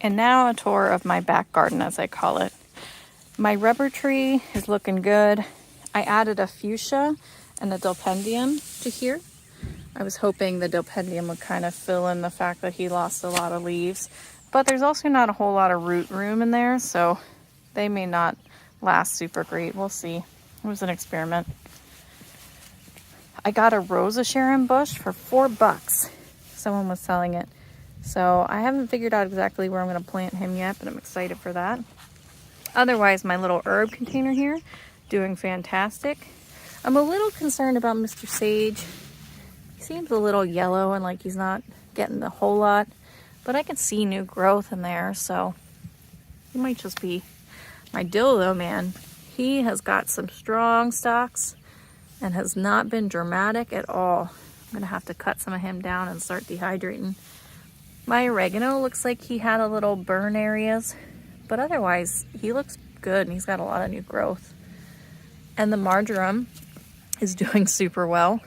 And now a tour of my back garden, as I call it. My rubber tree is looking good. I added a fuchsia and a dilpendium to here. I was hoping the dilpendium would kind of fill in the fact that he lost a lot of leaves, but there's also not a whole lot of root room in there, so they may not last super great. We'll see. It was an experiment. I got a Rosa Sharon bush for $4. Someone was selling it. So I haven't figured out exactly where I'm going to plant him yet, but I'm excited for that. Otherwise, my little herb container here, doing fantastic. I'm a little concerned about Mr. Sage. He seems a little yellow and like he's not getting a whole lot, but I can see new growth in there, so he might just be. My dill though, man, he has got some strong stalks and has not been dramatic at all. I'm gonna have to cut some of him down and start dehydrating. My oregano looks like he had a little burn areas, but otherwise he looks good and he's got a lot of new growth. And the marjoram is doing super well.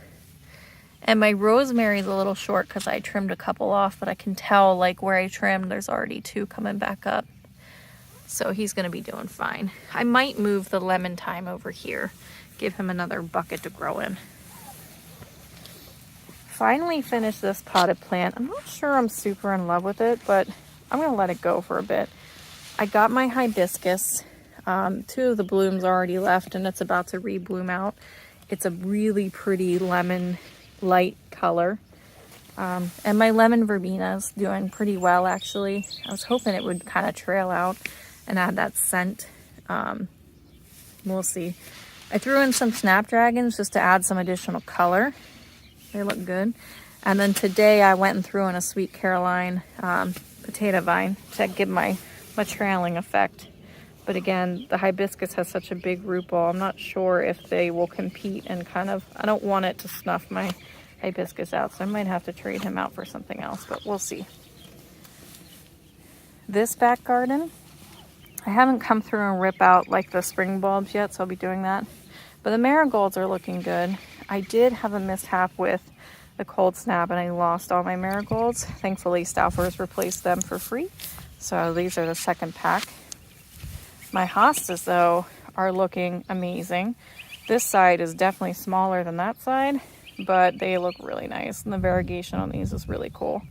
And my rosemary is a little short because I trimmed a couple off, but I can tell like where I trimmed, there's already 2 coming back up. So he's gonna be doing fine. I might move the lemon thyme over here, give him another bucket to grow in. Finally finished this potted plant. I'm not sure I'm super in love with it, but I'm gonna let it go for a bit. I got my hibiscus. 2 of the blooms already left and it's about to re-bloom out. It's a really pretty lemon light color. And my lemon verbena is doing pretty well actually. I was hoping it would kind of trail out and add that scent. We'll see. I threw in some snapdragons just to add some additional color. They look good. And then today I went and threw in a Sweet Caroline potato vine to give my trailing effect. But again, the hibiscus has such a big root ball. I'm not sure if they will compete and kind of, I don't want it to snuff my hibiscus out, so I might have to trade him out for something else, but we'll see. This back garden, I haven't come through and rip out like the spring bulbs yet, so I'll be doing that. But the marigolds are looking good. I did have a mishap with the cold snap and I lost all my marigolds. Thankfully, Stouffer's replaced them for free. So these are the second pack. My hostas though are looking amazing. This side is definitely smaller than that side, but they look really nice. And the variegation on these is really cool.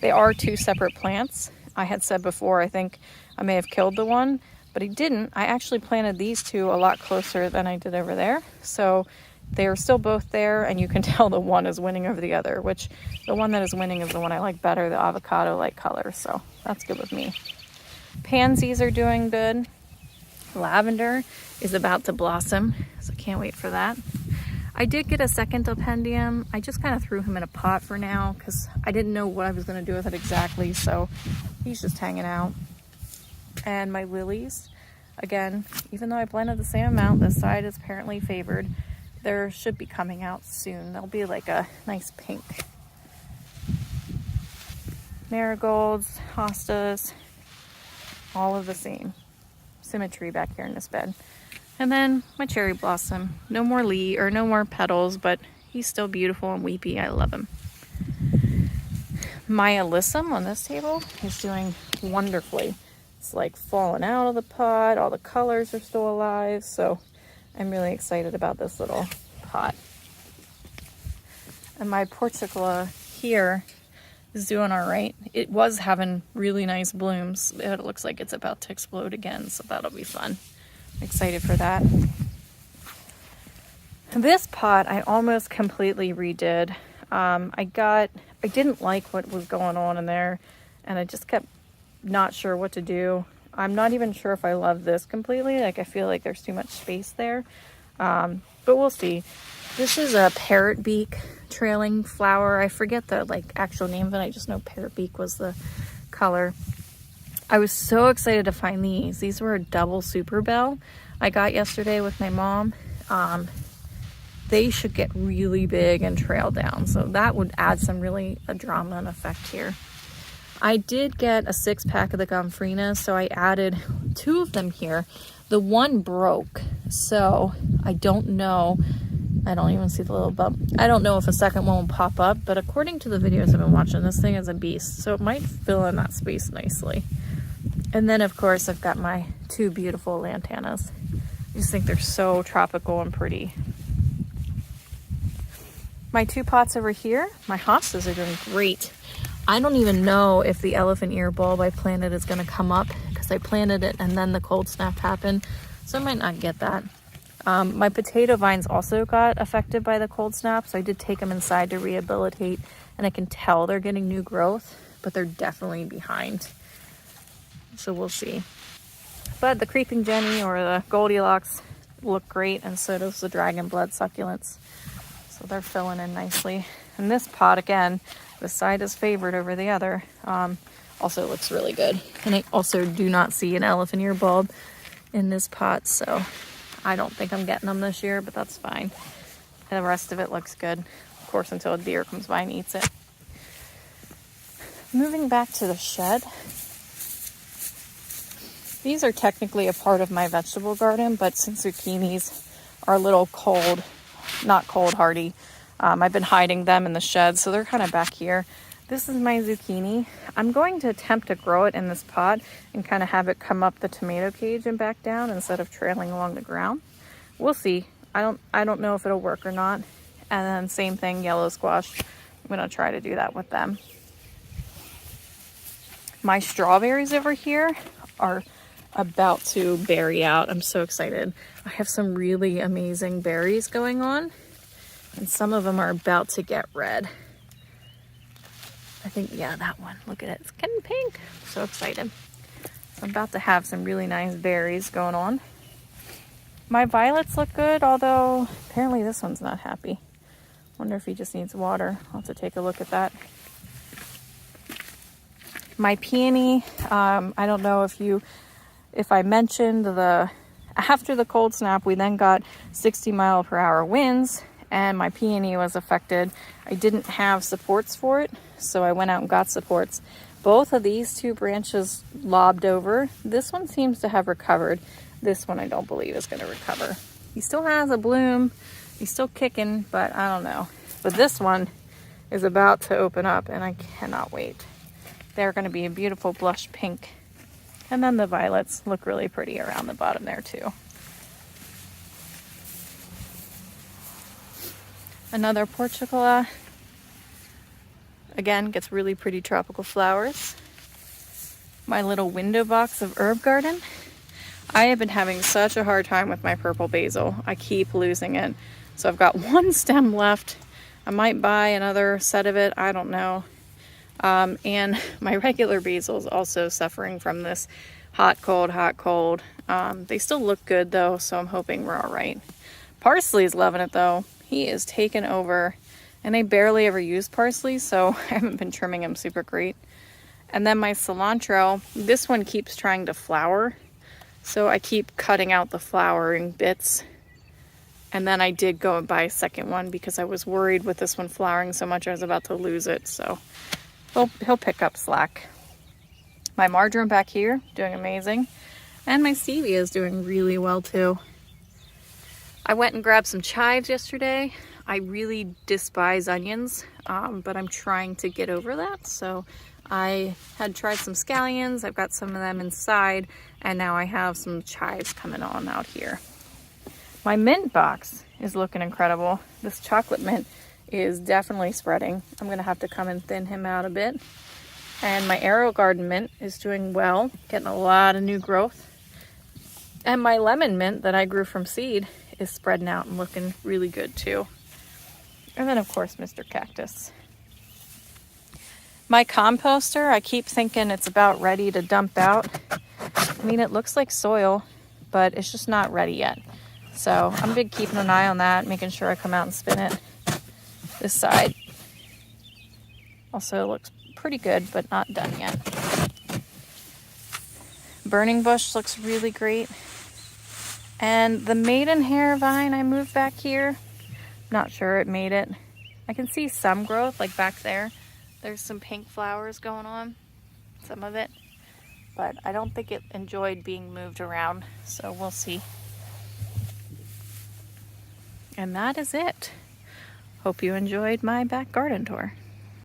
They are 2 separate plants. I had said before, I think I may have killed the one, but I didn't. I actually planted these 2 a lot closer than I did over there. So they are still both there and you can tell the one is winning over the other, which the one that is winning is the one I like better, the avocado like color. So that's good with me. Pansies are doing good. Lavender is about to blossom, so can't wait for that. I did get a second dilpendium. I just kind of threw him in a pot for now because I didn't know what I was going to do with it exactly, so he's just hanging out. And my lilies, again, even though I planted the same amount, this side is apparently favored. There should be coming out soon. They'll be like a nice pink. Marigolds, hostas, all of the same. Symmetry back here in this bed. And then my cherry blossom. No more no more petals, but he's still beautiful and weepy. I love him. My alyssum on this table is doing wonderfully. It's like falling out of the pot. All the colors are still alive. So I'm really excited about this little pot. And my portulaca here is doing all right. It was having really nice blooms. It looks like it's about to explode again, so that'll be fun. I'm excited for that. This pot I almost completely redid. I didn't like what was going on in there, and I just kept not sure what to do. I'm not even sure if I love this completely. Like, I feel like there's too much space there, but we'll see. This is a parrot beak trailing flower. I forget the actual name of it. I just know parrot beak was the color. I was so excited to find these. These were a double super bell I got yesterday with my mom. They should get really big and trail down, so that would add some really drama and effect here. I did get a 6-pack of the Gomphrena, so I added 2 of them here. The one broke, so I don't know. I don't even see the little bump. I don't know if a second one will pop up, but according to the videos I've been watching, this thing is a beast, so it might fill in that space nicely. And then of course I've got my two beautiful lantanas. I just think they're so tropical and pretty. My two pots over here, my hostas are doing great. I don't even know if the elephant ear bulb I planted is gonna come up because I planted it and then the cold snap happened. So I might not get that. My potato vines also got affected by the cold snap. So I did take them inside to rehabilitate and I can tell they're getting new growth, but they're definitely behind. So we'll see. But the creeping Jenny or the Goldilocks look great, and so does the dragon blood succulents. So they're filling in nicely. And this pot, again, the side is favored over the other. Also looks really good. And I also do not see an elephant ear bulb in this pot, so I don't think I'm getting them this year, but that's fine. And the rest of it looks good. Of course, until a deer comes by and eats it. Moving back to the shed. These are technically a part of my vegetable garden, but since zucchinis are a little cold, not cold hardy, I've been hiding them in the shed, so they're kind of back here. This is my zucchini. I'm going to attempt to grow it in this pot and kind of have it come up the tomato cage and back down instead of trailing along the ground. We'll see. I don't know if it'll work or not. And then same thing, yellow squash. I'm gonna try to do that with them. My strawberries over here are about to berry out. I'm so excited. I have some really amazing berries going on, and some of them are about to get red. I think, yeah, that one. Look at it. It's getting pink. So excited. So I'm about to have some really nice berries going on. My violets look good, although apparently this one's not happy. Wonder if he just needs water. I'll have to take a look at that. My peony, I don't know if I mentioned after the cold snap, we then got 60-mile-per-hour winds and my peony was affected. I didn't have supports for it, so I went out and got supports. Both of these two branches lobbed over. This one seems to have recovered. This one I don't believe is going to recover. He still has a bloom. He's still kicking, but I don't know. But this one is about to open up and I cannot wait. They're going to be a beautiful blush pink. And then the violets look really pretty around the bottom there too. Another portulaca. Again, gets really pretty tropical flowers. My little window box of herb garden. I have been having such a hard time with my purple basil. I keep losing it. So I've got one stem left. I might buy another set of it. I don't know. And my regular basil is also suffering from this hot, cold. They still look good though, so I'm hoping we're all right. Parsley is loving it though. He is taken over, and I barely ever use parsley, so I haven't been trimming him super great. And then my cilantro, this one keeps trying to flower, so I keep cutting out the flowering bits. And then I did go and buy a second one because I was worried with this one flowering so much I was about to lose it, so he'll pick up slack. My marjoram back here, doing amazing. And my stevia is doing really well too. I went and grabbed some chives yesterday. I really despise onions, but I'm trying to get over that. So I had tried some scallions. I've got some of them inside, and now I have some chives coming on out here. My mint box is looking incredible. This chocolate mint is definitely spreading. I'm gonna have to come and thin him out a bit. And my AeroGarden mint is doing well, getting a lot of new growth. And my lemon mint that I grew from seed is spreading out and looking really good too. And then of course, Mr. Cactus. My composter, I keep thinking it's about ready to dump out. I mean, it looks like soil, but it's just not ready yet. So I'm big keeping an eye on that, making sure I come out and spin it. This side also looks pretty good, but not done yet. Burning bush looks really great. And the maidenhair vine I moved back here, not sure it made it. I can see some growth, like back there. There's some pink flowers going on, some of it. But I don't think it enjoyed being moved around, so we'll see. And that is it. Hope you enjoyed my back garden tour.